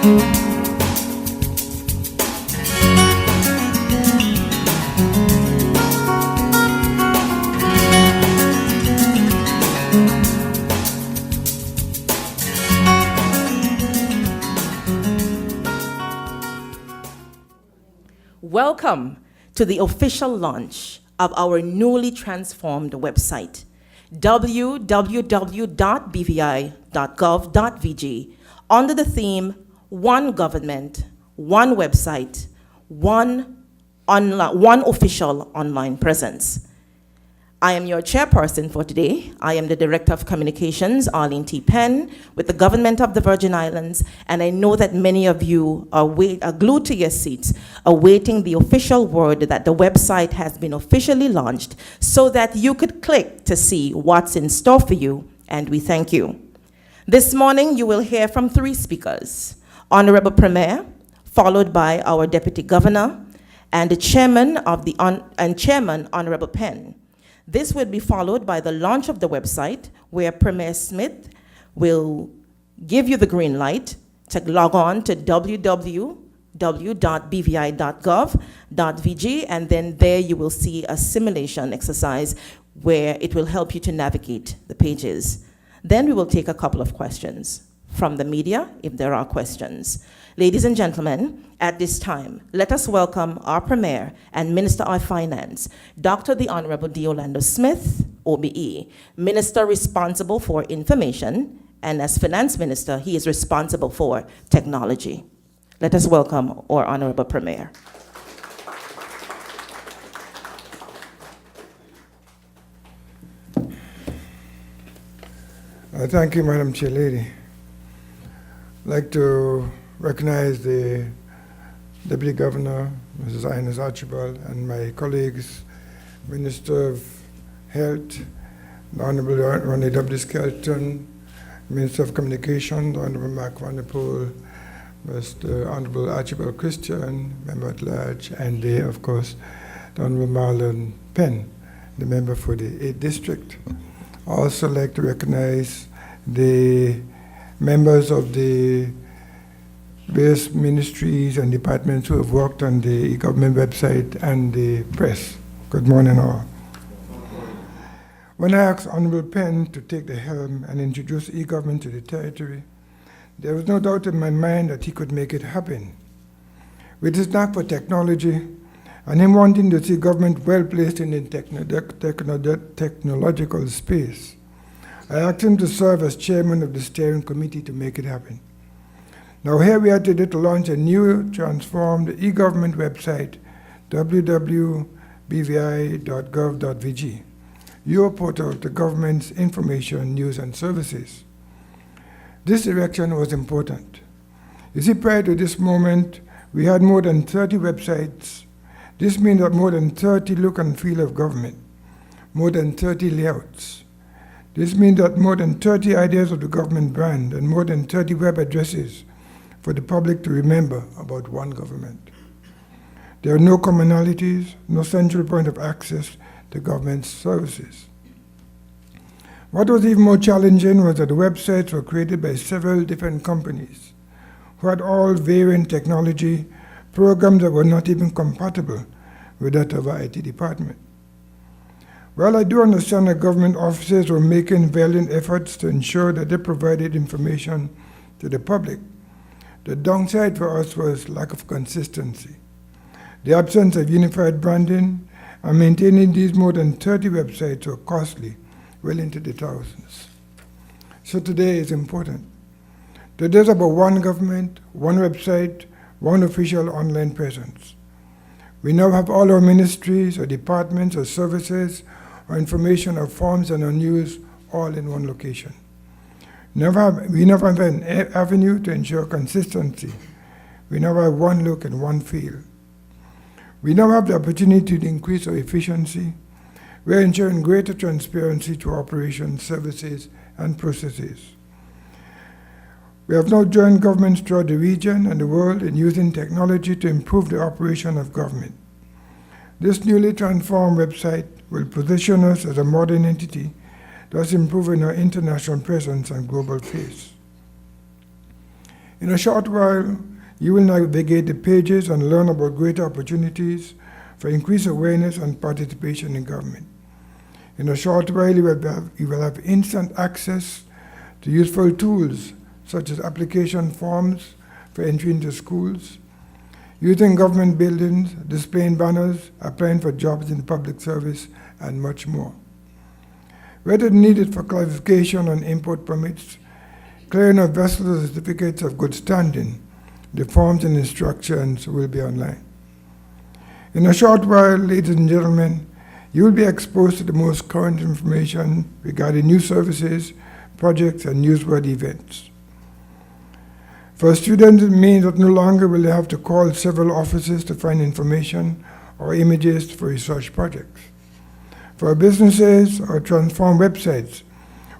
Welcome to the official launch of our newly transformed website, www.bvi.gov.vg, under the theme, One Government, One Website, One Official Online Presence. I am your chairperson for today. I am the Director of Communications, Arlene T. Penn, with the Government of the Virgin Islands, and I know that many of you are glued to your seats, awaiting the official word that the website has been officially launched so that you could click to see what's in store for you, and we thank you. This morning, you will hear from three speakers: Honorable Premier, followed by our Deputy Governor, and the Chairman, Honorable Penn. This will be followed by the launch of the website, where Premier Smith will give you the green light to log on to www.bvi.gov.vg, and then there you will see a simulation exercise where it will help you to navigate the pages. Then we will take a couple of questions from the media, if there are questions. Ladies and gentlemen, at this time, let us welcome our Premier and Minister of Finance, Dr. the Honorable D. Orlando Smith, OBE, Minister responsible for information, and as Finance Minister, he is responsible for technology. Let us welcome our Honorable Premier. Thank you, Madam Chair Lady. I'd like to recognize the Deputy Governor, Mrs. Ines Archibald, and my colleagues, Minister of Health, the Honorable Ronnie W. Skelton, Minister of Communication, the Honorable Mark Van der Poel, Mr. Honorable Archibald Christian, Member at Large, and of course, the Honorable Marlon Penn, the member for the 8th District. I also like to recognize the members of the various ministries and departments who have worked on the e-government website and the press. Good morning, all. When I asked Honorable Penn to take the helm and introduce e-government to the territory, there was no doubt in my mind that he could make it happen. With his knack for technology and him wanting to see government well placed in the technological space, I asked him to serve as chairman of the steering committee to make it happen. Now here we are today to launch a new transformed e-government website, www.bvi.gov.vg, your portal to government's information, news, and services. This direction was important. You see, prior to this moment, we had more than 30 websites. This means that more than 30 look and feel of government, more than 30 layouts. This means that more than 30 ideas of the government brand and more than 30 web addresses for the public to remember about one government. There are no commonalities, no central point of access to government services. What was even more challenging was that the websites were created by several different companies who had all varying technology, programs that were not even compatible with that of our IT department. Well, I do understand that government officers were making valiant efforts to ensure that they provided information to the public. The downside for us was lack of consistency, the absence of unified branding, and maintaining these more than 30 websites were costly, well into the thousands. So today is important. Today is about one government, one website, one official online presence. We now have all our ministries, or departments, or services, or information, or forms, and our news all in one location. We now have an avenue to ensure consistency. We now have one look and one feel. We now have the opportunity to increase our efficiency. We're ensuring greater transparency to operations, services, and processes. We have now joined governments throughout the region and the world in using technology to improve the operation of government. This newly transformed website will position us as a modern entity, thus improving our international presence and global face. In a short while, you will navigate the pages and learn about greater opportunities for increased awareness and participation in government. In a short while, you will have instant access to useful tools such as application forms for entry into schools, using government buildings, displaying banners, applying for jobs in public service, and much more. Whether needed for clarification on import permits, clearing of vessels or certificates of good standing, the forms and instructions will be online. In a short while, ladies and gentlemen, you will be exposed to the most current information regarding new services, projects, and newsworthy events. For students, it means that no longer will they have to call several offices to find information or images for research projects. For businesses or transform websites,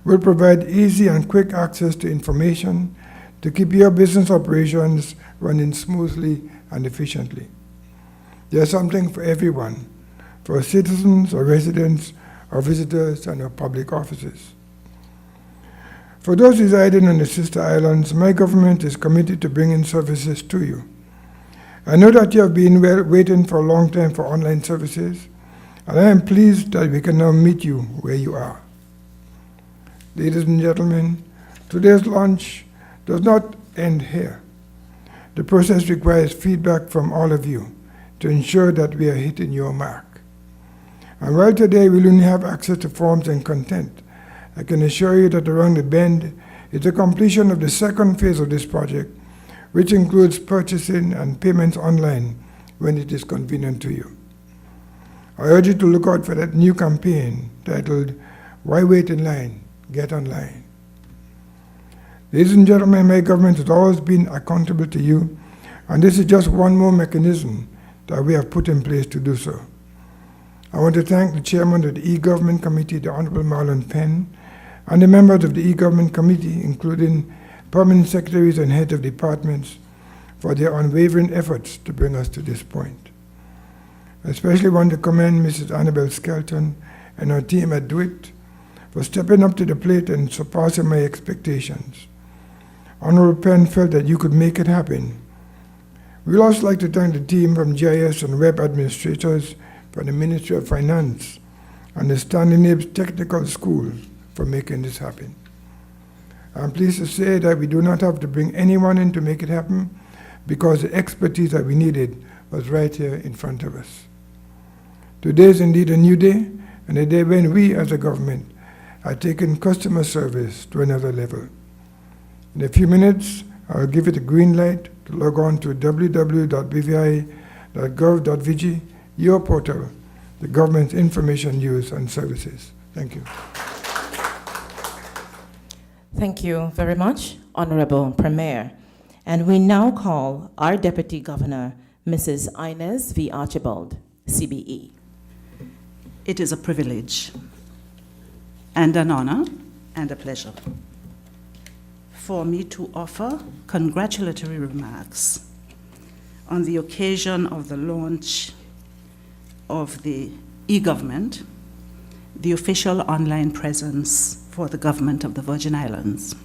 will provide easy and quick access to information to keep your business operations running smoothly and efficiently. There's something for everyone, for citizens or residents or visitors and our public offices. For those residing on the sister islands, my government is committed to bringing services to you. I know that you have been waiting for a long time for online services, and I am pleased that we can now meet you where you are. Ladies and gentlemen, today's launch does not end here. The process requires feedback from all of you to ensure that we are hitting your mark. And while today we'll only have access to forms and content, I can assure you that around the bend is the completion of the second phase of this project, which includes purchasing and payments online when it is convenient to you. I urge you to look out for that new campaign titled, "Why Wait in Line? Get Online." Ladies and gentlemen, my government has always been accountable to you, and this is just one more mechanism that we have put in place to do so. I want to thank the chairman of the E-Government Committee, the Honorable Marlon Penn, and the members of the E-Government Committee, including permanent secretaries and heads of departments, for their unwavering efforts to bring us to this point. I especially want to commend Mrs. Annabelle Skelton and her team at DeWitt for stepping up to the plate and surpassing my expectations. Honorable Penn felt that you could make it happen. We'd also like to thank the team from GIS and web administrators from the Ministry of Finance and the Stanley Nibs Technical School for making this happen. I'm pleased to say that we do not have to bring anyone in to make it happen because the expertise that we needed was right here in front of us. Today is indeed a new day, and a day when we as a government are taking customer service to another level. In a few minutes, I'll give it a green light to log on to www.bvi.gov.vg, your portal, the government's information use and services. Thank you. Thank you very much, Honorable Premier. And we now call our Deputy Governor, Mrs. Inez V. Archibald, CBE. It is a privilege and an honor and a pleasure for me to offer congratulatory remarks on the occasion of the launch of the e-government, the official online presence for the government of the Virgin Islands.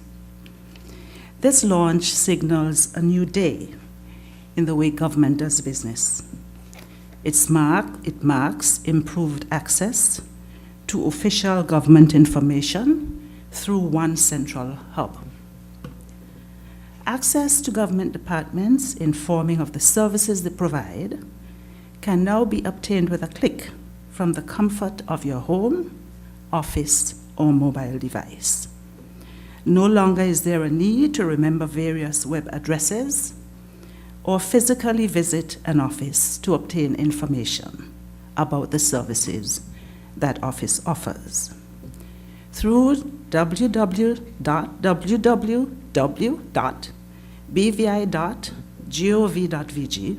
This launch signals a new day in the way government does business. It marks improved access to official government information through one central hub. Access to government departments informing of the services they provide can now be obtained with a click from the comfort of your home, office, or mobile device. No longer is there a need to remember various web addresses or physically visit an office to obtain information about the services that office offers. Through www.bvi.gov.vg,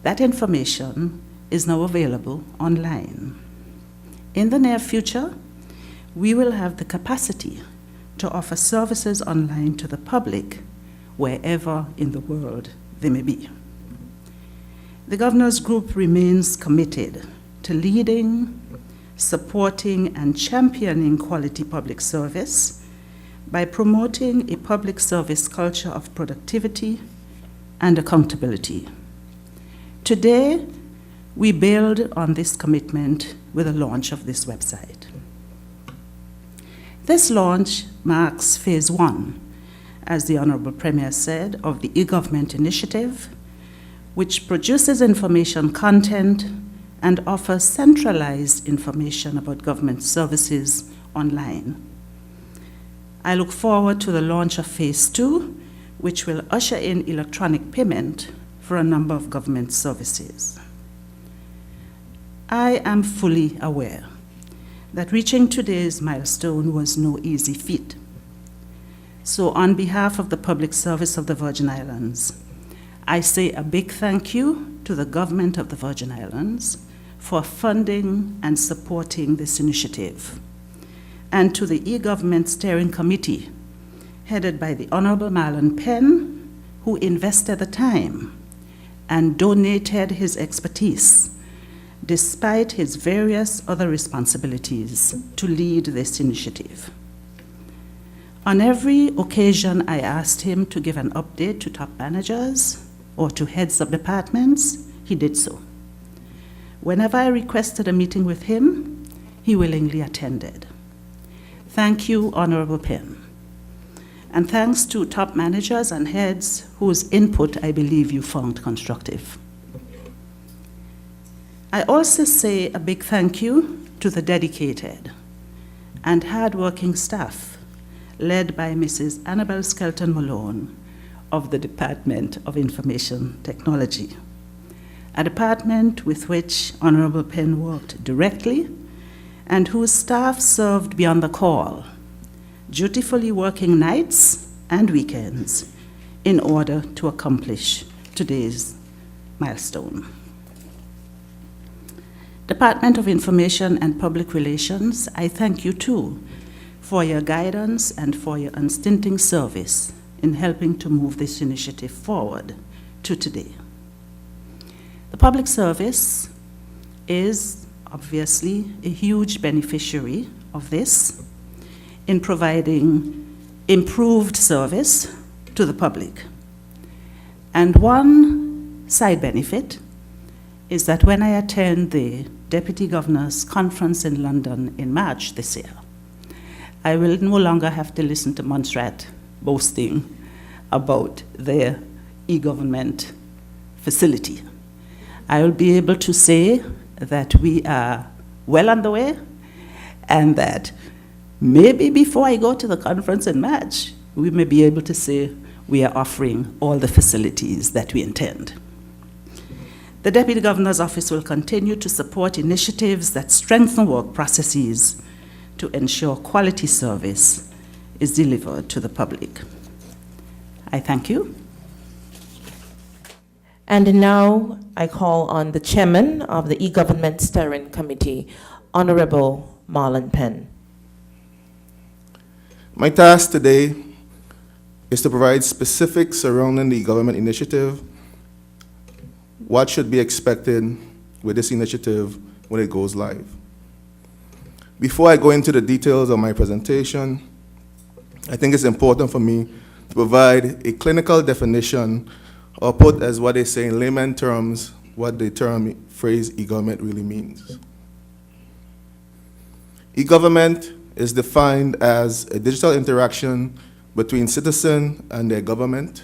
that information is now available online. In the near future, we will have the capacity to offer services online to the public wherever in the world they may be. The Governor's Group remains committed to leading, supporting, and championing quality public service by promoting a public service culture of productivity and accountability. Today, we build on this commitment with the launch of this website. This launch marks phase 1, as the Honorable Premier said, of the e-government initiative, which produces information content and offers centralized information about government services online. I look forward to the launch of phase 2, which will usher in electronic payment for a number of government services. I am fully aware that reaching today's milestone was no easy feat. So on behalf of the Public Service of the Virgin Islands, I say a big thank you to the government of the Virgin Islands for funding and supporting this initiative, and to the e-Government Steering Committee, headed by the Honorable Marlon Penn, who invested the time and donated his expertise, despite his various other responsibilities, to lead this initiative. On every occasion I asked him to give an update to top managers or to heads of departments, he did so. Whenever I requested a meeting with him, he willingly attended. Thank you, Honorable Penn. And thanks to top managers and heads whose input I believe you found constructive. I also say a big thank you to the dedicated and hardworking staff led by Mrs. Annabel Skelton Malone of the Department of Information Technology, a department with which Honorable Penn worked directly and whose staff served beyond the call, dutifully working nights and weekends in order to accomplish today's milestone. Department of Information and Public Relations, I thank you too for your guidance and for your unstinting service in helping to move this initiative forward to today. The public service is obviously a huge beneficiary of this in providing improved service to the public. And one side benefit is that when I attend the Deputy Governor's Conference in London in March this year, I will no longer have to listen to Montserrat boasting about their e-government facility. I will be able to say that we are well on the way, and that maybe before I go to the conference in March, we may be able to say we are offering all the facilities that we intend. The Deputy Governor's Office will continue to support initiatives that strengthen work processes to ensure quality service is delivered to the public. I thank you. And now I call on the chairman of the e-Government Steering Committee, Honorable Marlon Penn. My task today is to provide specifics surrounding the government initiative, what should be expected with this initiative when it goes live. Before I go into the details of my presentation, I think it's important for me to provide a clinical definition, or put as what they say in layman terms, what the term phrase e-government really means. E-government is defined as a digital interaction between citizen and their government,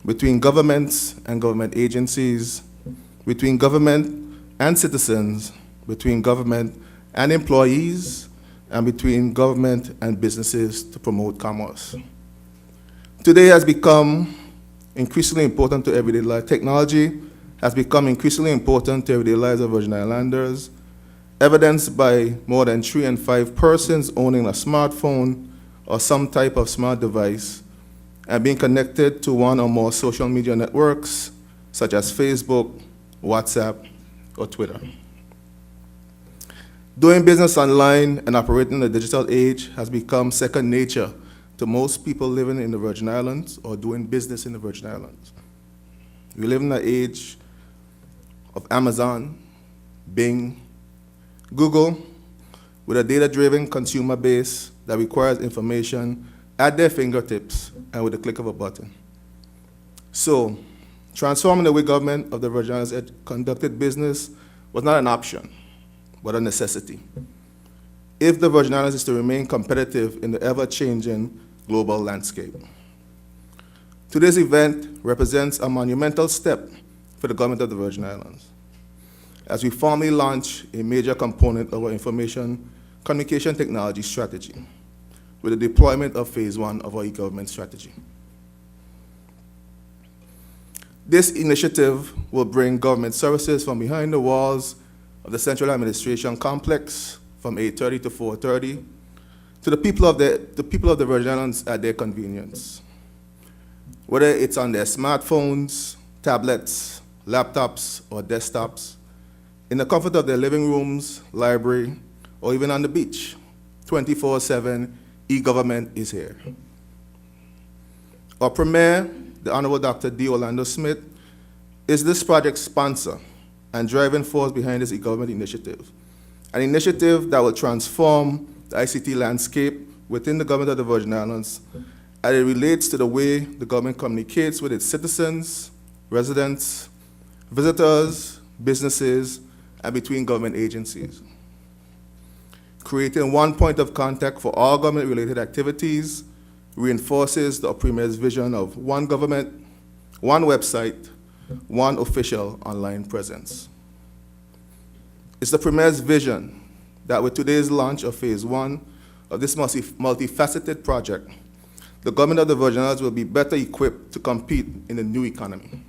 between governments and government agencies, between government and citizens, between government and employees, and between government and businesses to promote commerce. Today has become increasingly important to everyday life. Technology has become increasingly important to everyday lives of Virgin Islanders, evidenced by more than 3 in 5 persons owning a smartphone or some type of smart device and being connected to one or more social media networks such as Facebook, WhatsApp, or Twitter. Doing business online and operating in the digital age has become second nature to most people living in the Virgin Islands or doing business in the Virgin Islands. We live in the age of Amazon, Bing, Google, with a data-driven consumer base that requires information at their fingertips and with the click of a button. So, transforming the way government of the Virgin Islands had conducted business was not an option, but a necessity, if the Virgin Islands is to remain competitive in the ever-changing global landscape. Today's event represents a monumental step for the government of the Virgin Islands, as we formally launch a major component of our information communication technology strategy with the deployment of phase 1 of our e-government strategy. This initiative will bring government services from behind the walls of the central administration complex from 8:30 to 4:30 to the people of the Virgin Islands at their convenience, whether it's on their smartphones, tablets, laptops, or desktops, in the comfort of their living rooms, library, or even on the beach. 24/7, e-government is here. Our Premier, the Honorable Dr. D. Orlando Smith, is this project's sponsor and driving force behind this e-government initiative, an initiative that will transform the ICT landscape within the government of the Virgin Islands as it relates to the way the government communicates with its citizens, residents, visitors, businesses, and between government agencies. Creating one point of contact for all government-related activities reinforces the Premier's vision of one government, one website, one official online presence. It's the Premier's vision that with today's launch of phase 1 of this multifaceted project, the government of the Virgin Islands will be better equipped to compete in the new economy.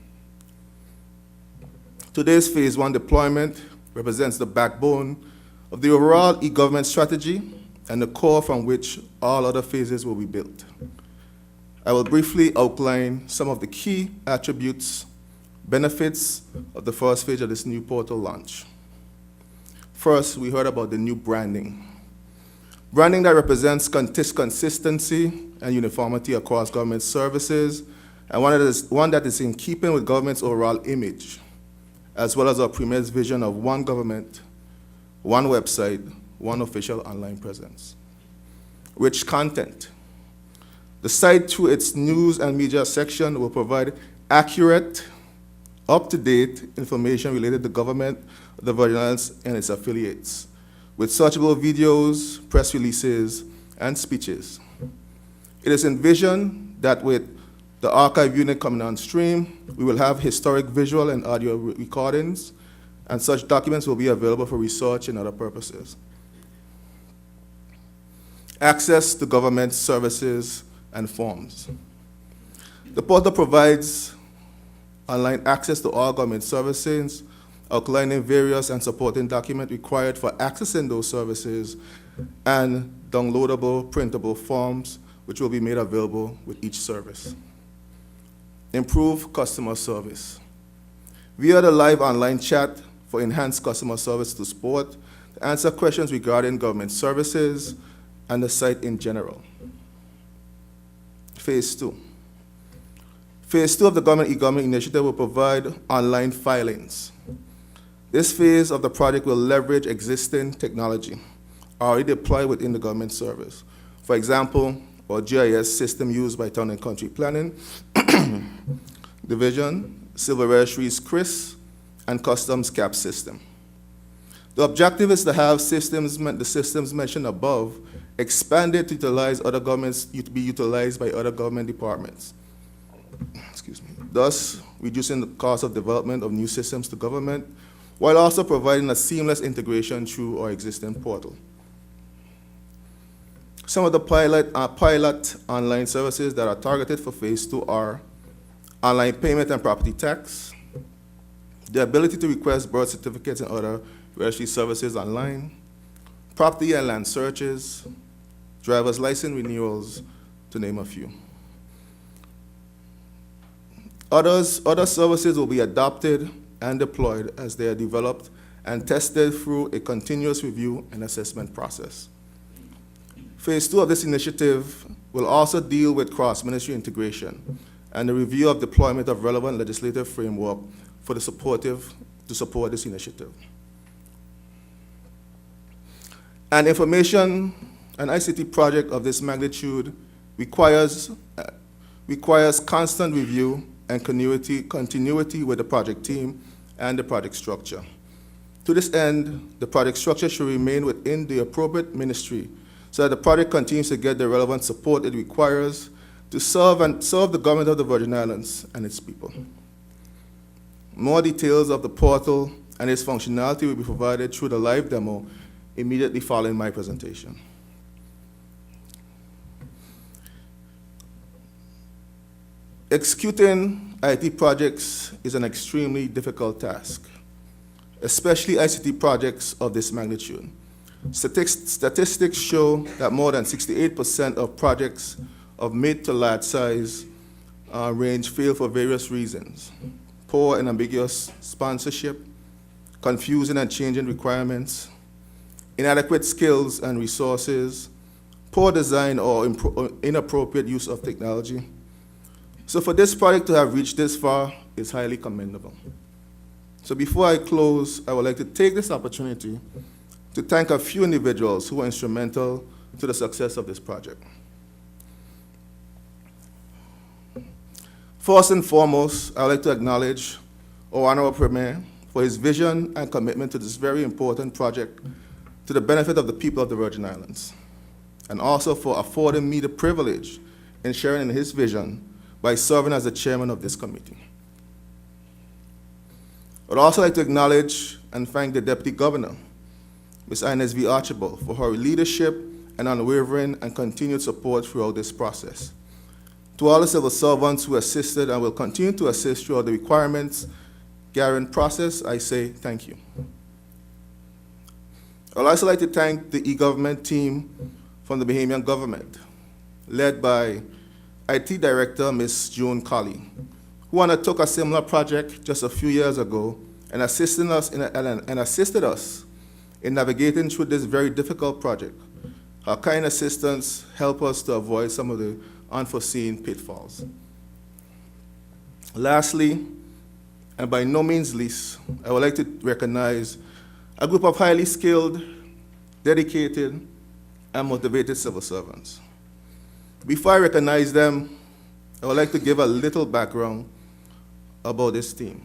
Today's phase 1 deployment represents the backbone of the overall e-government strategy and the core from which all other phases will be built. I will briefly outline some of the key attributes, benefits of the first phase of this new portal launch. First, we heard about the new branding. Branding that represents consistency and uniformity across government services, and one that is in keeping with government's overall image, as well as our Premier's vision of one government, one website, one official online presence. Rich content. The site, through its news and media section, will provide accurate, up-to-date information related to government, the Virgin Islands, and its affiliates, with searchable videos, press releases, and speeches. It is envisioned that with the archive unit coming on stream, we will have historic visual and audio recordings, and such documents will be available for research and other purposes. Access to government services and forms. The portal provides online access to all government services, outlining various and supporting documents required for accessing those services, and downloadable, printable forms, which will be made available with each service. Improve customer service. Via the live online chat for enhanced customer service to support, to answer questions regarding government services and the site in general. Phase 2. Phase 2 of the Government e-Government initiative will provide online filings. This phase of the project will leverage existing technology already deployed within the government service. For example, our GIS system used by Town and Country Planning Division, Civil Registries CRIS, and Customs CAP system. The objective is to have the systems mentioned above expanded to utilize other governments, to be utilized by other government departments. Excuse me. Thus, reducing the cost of development of new systems to government, while also providing a seamless integration through our existing portal. Some of the pilot online services that are targeted for phase 2 are online payment and property tax, the ability to request birth certificates and other registry services online, property and land searches, driver's license renewals, to name a few. Other services will be adopted and deployed as they are developed and tested through a continuous review and assessment process. Phase 2 of this initiative will also deal with cross-ministry integration and the review of deployment of relevant legislative framework to support this initiative. An information and ICT project of this magnitude requires constant review and continuity with the project team and the project structure. To this end, the project structure should remain within the appropriate ministry so that the project continues to get the relevant support it requires to serve the government of the Virgin Islands and its people. More details of the portal and its functionality will be provided through the live demo immediately following my presentation. Executing IT projects is an extremely difficult task, especially ICT projects of this magnitude. Statistics show that more than 68% of projects of mid to large size range fail for various reasons: poor and ambiguous sponsorship, confusing and changing requirements, inadequate skills and resources, poor design or inappropriate use of technology. So for this project to have reached this far is highly commendable. So before I close, I would like to take this opportunity to thank a few individuals who were instrumental to the success of this project. First and foremost, I would like to acknowledge our Honorable Premier for his vision and commitment to this very important project to the benefit of the people of the Virgin Islands, and also for affording me the privilege in sharing in his vision by serving as the chairman of this committee. I would also like to acknowledge and thank the Deputy Governor, Ms. Ines V. Archibald, for her leadership and unwavering and continued support throughout this process. To all the civil servants who assisted and will continue to assist throughout the requirements gathering process, I say thank you. I would also like to thank the e-government team from the Bahamian government, led by IT Director Ms. June Colley, who undertook a similar project just a few years ago and assisted us in navigating through this very difficult project. Her kind assistance helped us to avoid some of the unforeseen pitfalls. Lastly, and by no means least, I would like to recognize a group of highly skilled, dedicated, and motivated civil servants. Before I recognize them, I would like to give a little background about this team.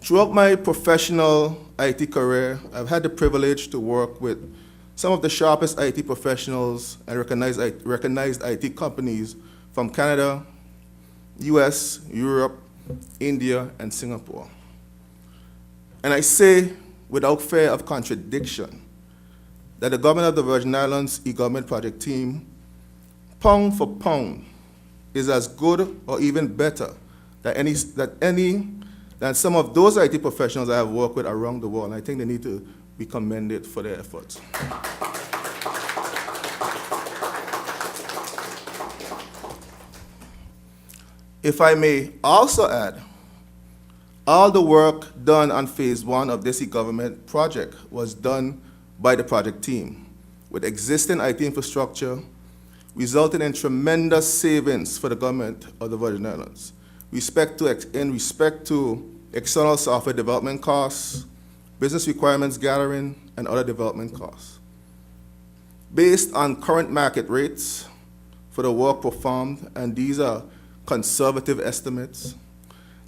Throughout my professional IT career, I've had the privilege to work with some of the sharpest IT professionals and recognized IT companies from Canada, US, Europe, India, and Singapore. And I say, without fear of contradiction, that the government of the Virgin Islands e-government project team, pound for pound, is as good or even better than some of those IT professionals I have worked with around the world. And I think they need to be commended for their efforts. If I may also add, all the work done on phase 1 of this e-government project was done by the project team with existing IT infrastructure, resulting in tremendous savings for the government of the Virgin Islands in respect to external software development costs, business requirements gathering, and other development costs. Based on current market rates for the work performed, and these are conservative estimates,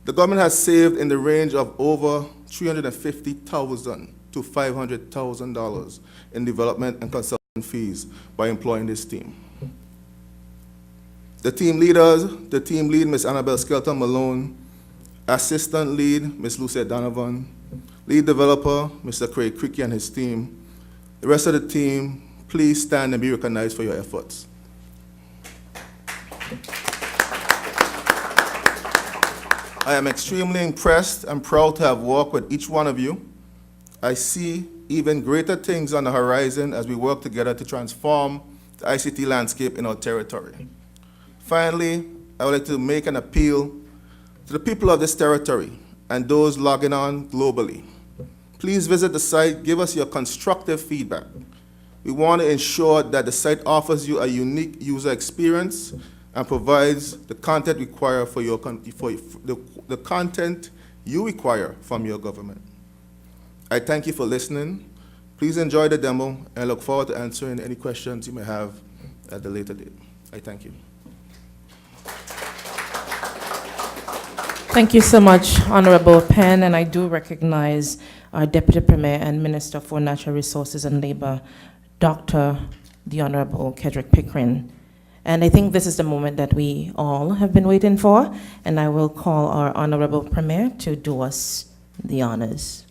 the government has saved in the range of over $350,000 to $500,000 in development and consulting fees by employing this team. The team lead, Ms. Annabelle Skelton Malone, assistant lead, Ms. Lucia Donovan, lead developer, Mr. Craig Creaky and his team. The rest of the team, please stand and be recognized for your efforts. I am extremely impressed and proud to have worked with each one of you. I see even greater things on the horizon as we work together to transform the ICT landscape in our territory. Finally, I would like to make an appeal to the people of this territory and those logging on globally. Please visit the site, give us your constructive feedback. We want to ensure that the site offers you a unique user experience and provides the content required for the content you require from your government. I thank you for listening. Please enjoy the demo and I look forward to answering any questions you may have at the later date. I thank you. Thank you so much, Honorable Penn, and I do recognize our Deputy Premier and Minister for Natural Resources and Labor, Dr. the Honorable Kedrick Pickering. And I think this is the moment that we all have been waiting for, and I will call our Honorable Premier to do us the honors.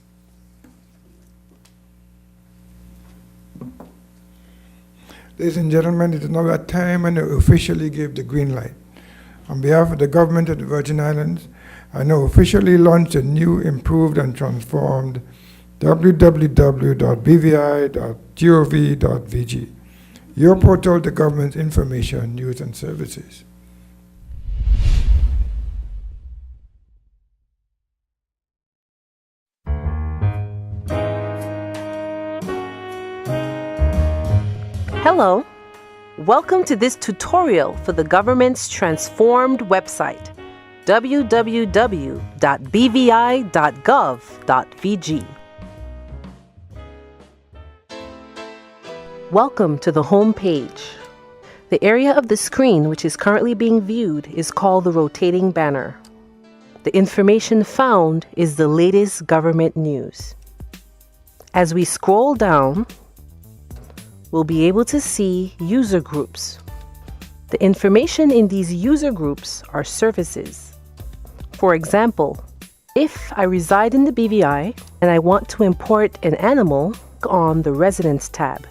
Ladies and gentlemen, it is now that time and I officially give the green light. On behalf of the government of the Virgin Islands, I now officially launch a new, improved, and transformed www.bvi.gov.vg, your portal to government's information, news, and services. Hello, welcome to this tutorial for the government's transformed website, www.bvi.gov.vg. Welcome to the home page. The area of the screen which is currently being viewed is called the rotating banner. The information found is the latest government news. As we scroll down, we'll be able to see user groups. The information in these user groups are services. For example, if I reside in the BVI and I want to import an animal, click on the Residents tab.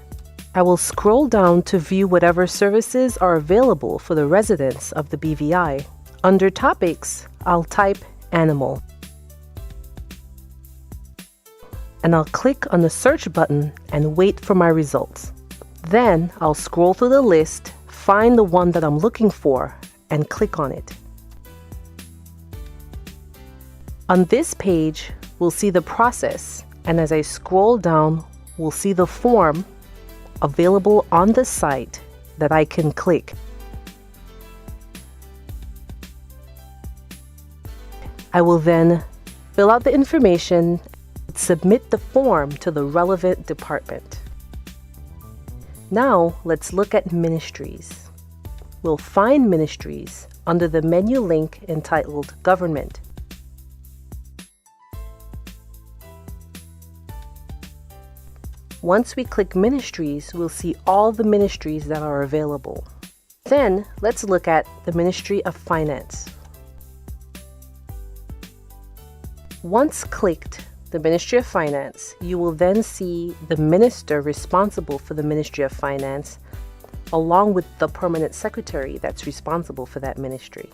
I will scroll down to view whatever services are available for the residents of the BVI. Under Topics, I'll type Animal. And I'll click on the search button and wait for my results. Then I'll scroll through the list, find the one that I'm looking for, and click on it. On this page, we'll see the process, and as I scroll down, we'll see the form available on the site that I can click. I will then fill out the information, submit the form to the relevant department. Now, let's look at ministries. We'll find ministries under the menu link entitled Government. Once we click Ministries, we'll see all the ministries that are available. Then, let's look at the Ministry of Finance. Once clicked, the Ministry of Finance, you will then see the minister responsible for the Ministry of Finance, along with the permanent secretary that's responsible for that ministry.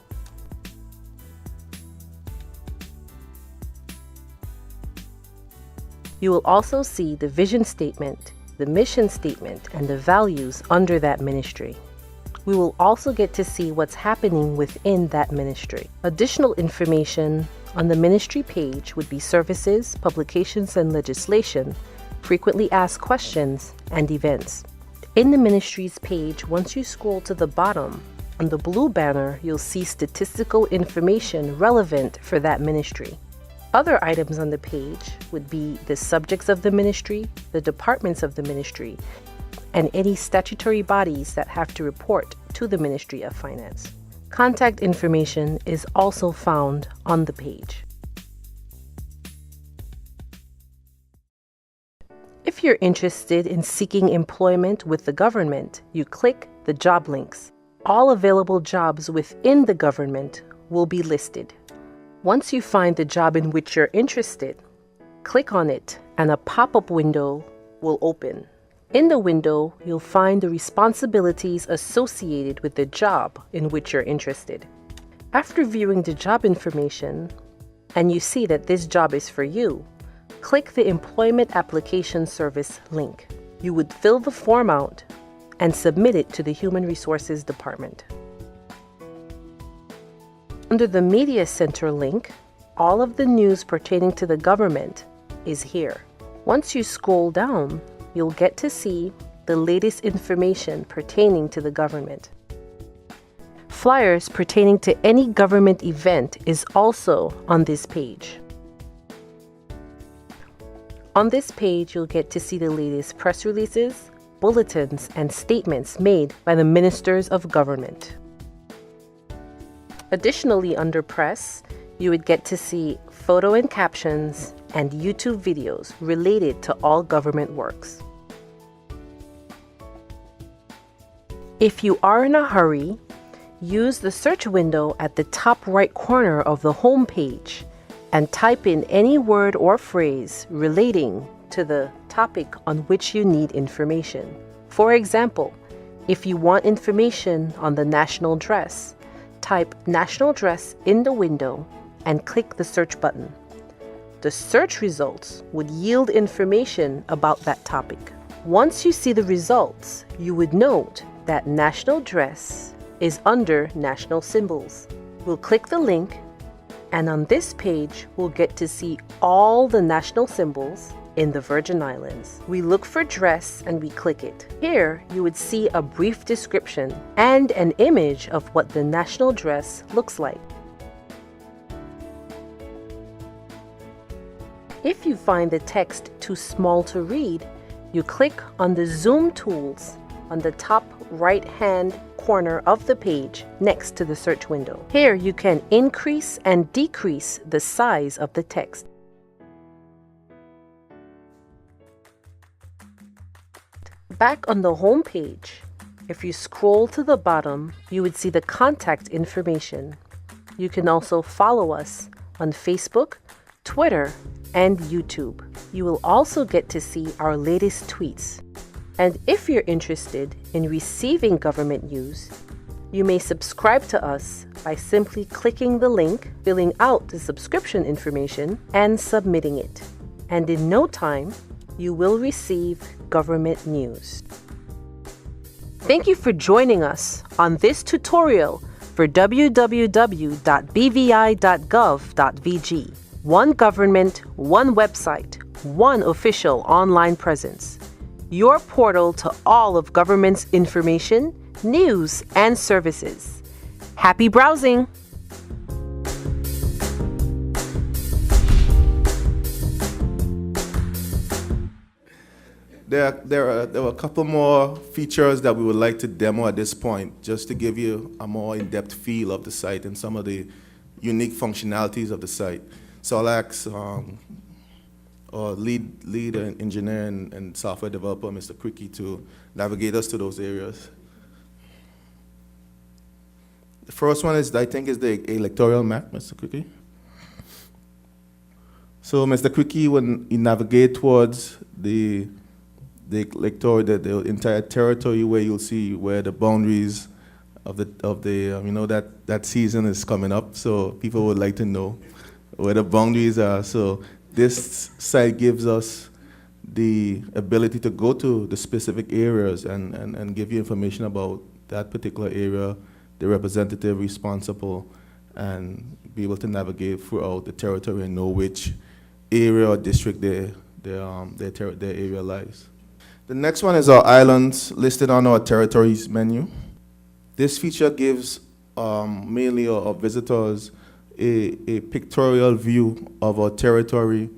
You will also see the vision statement, the mission statement, and the values under that ministry. We will also get to see what's happening within that ministry. Additional information on the ministry page would be services, publications and legislation, frequently asked questions, and events. In the ministries page, once you scroll to the bottom, on the blue banner, you'll see statistical information relevant for that ministry. Other items on the page would be the subjects of the ministry, the departments of the ministry, and any statutory bodies that have to report to the Ministry of Finance. Contact information is also found on the page. If you're interested in seeking employment with the government, you click the job links. All available jobs within the government will be listed. Once you find the job in which you're interested, click on it and a pop-up window will open. In the window, you'll find the responsibilities associated with the job in which you're interested. After viewing the job information, and you see that this job is for you, click the Employment Application Service link. You would fill the form out and submit it to the Human Resources Department. Under the Media Center link, all of the news pertaining to the government is here. Once you scroll down, you'll get to see the latest information pertaining to the government. Flyers pertaining to any government event is also on this page. On this page, you'll get to see the latest press releases, bulletins, and statements made by the ministers of government. Additionally, under Press, you would get to see photo and captions and YouTube videos related to all government works. If you are in a hurry, use the search window at the top right corner of the home page and type in any word or phrase relating to the topic on which you need information. For example, if you want information on the national dress, type national dress in the window and click the search button. The search results would yield information about that topic. Once you see the results, you would note that national dress is under national symbols. We'll click the link, and on this page, we'll get to see all the national symbols in the Virgin Islands. We look for dress and we click it. Here, you would see a brief description and an image of what the national dress looks like. If you find the text too small to read, you click on the Zoom tools on the top right-hand corner of the page next to the search window. Here, you can increase and decrease the size of the text. Back on the home page, if you scroll to the bottom, you would see the contact information. You can also follow us on Facebook, Twitter, and YouTube. You will also get to see our latest tweets. And if you're interested in receiving government news, you may subscribe to us by simply clicking the link, filling out the subscription information, and submitting it. And in no time, you will receive government news. Thank you for joining us on this tutorial for www.bvi.gov.vg. One government, one website, one official online presence. Your portal to all of government's information, news, and services. Happy browsing! There were a couple more features that we would like to demo at this point, just to give you a more in-depth feel of the site and some of the unique functionalities of the site. So I'll ask our lead engineer and software developer, Mr. Cricky, to navigate us to those areas. The first one is, I think, is the electoral map, Mr. Cricky. So Mr. Cricky, when you navigate towards the electoral, the entire territory, where you'll see where the boundaries of the you know, that season is coming up, so people would like to know where the boundaries are. So this site gives us the ability to go to the specific areas and give you information about that particular area, the representative responsible, and be able to navigate throughout the territory and know which area or district their area lies. The next one is our islands listed on our territories menu. This feature gives mainly our visitors a pictorial view of our territory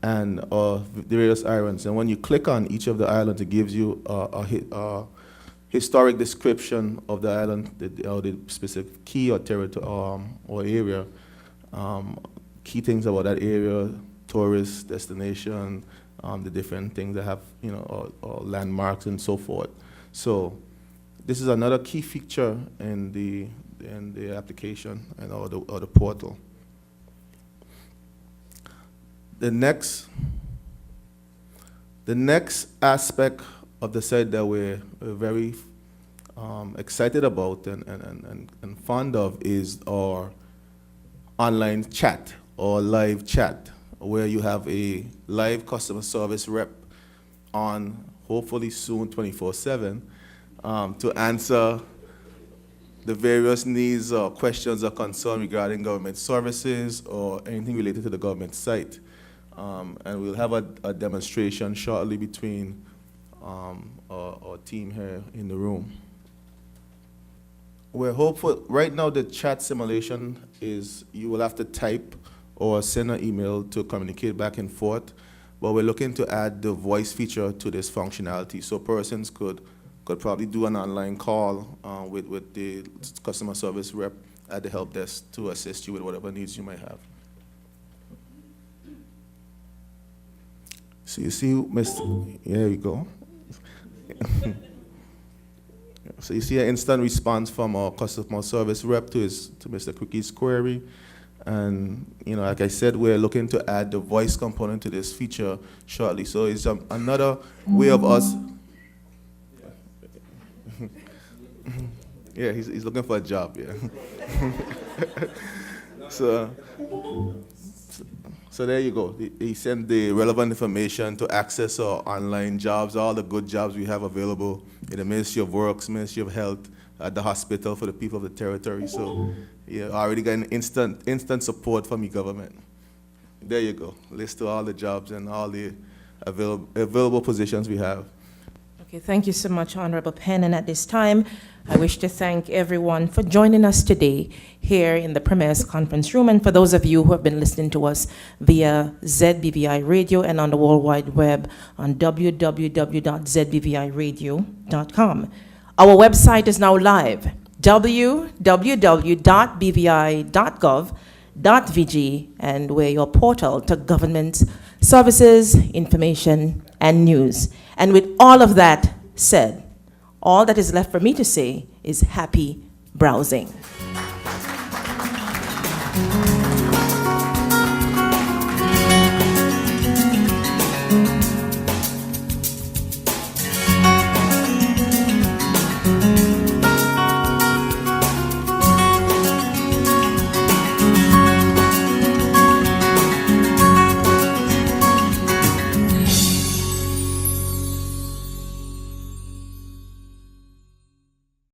and the various islands. And when you click on each of the islands, it gives you a historic description of the island, the specific key or territory or area, key things about that area, tourist destination, the different things that have, you know, or landmarks and so forth. So this is another key feature in the application or the portal. The next aspect of the site that we're very excited about and fond of is our online chat or live chat, where you have a live customer service rep on, hopefully soon, 24/7, to answer the various needs or questions or concerns regarding government services or anything related to the government site. And we'll have a demonstration shortly between our team here in the room. We're hopeful. Right now, the chat simulation is you will have to type or send an email to communicate back and forth. but we're looking to add the voice feature to this functionality, so persons could probably do an online call with the customer service rep at the help desk to assist you with whatever needs you might have. So you see, here we go. So you see an instant response from our customer service rep to Mr. Cookie's query. And, you know, like I said, we're looking to add the voice component to this feature shortly. So it's another way of us. Yeah, he's looking for a job, yeah. So there you go. He sent the relevant information to access our online jobs, all the good jobs we have available in the Ministry of Works, Ministry of Health, at the hospital for the people of the territory. So you already got instant support from your government. There you go. List of all the jobs and all the available positions we have. Okay, thank you so much, Honorable Penn. And at this time, I wish to thank everyone for joining us today here in the Premier's conference room, and for those of you who have been listening to us via ZBVI Radio and on the World Wide Web on www.zbviradio.com. Our website is now live, www.bvi.gov.vg, and we're your portal to government services, information, and news. And with all of that said, all that is left for me to say is happy browsing.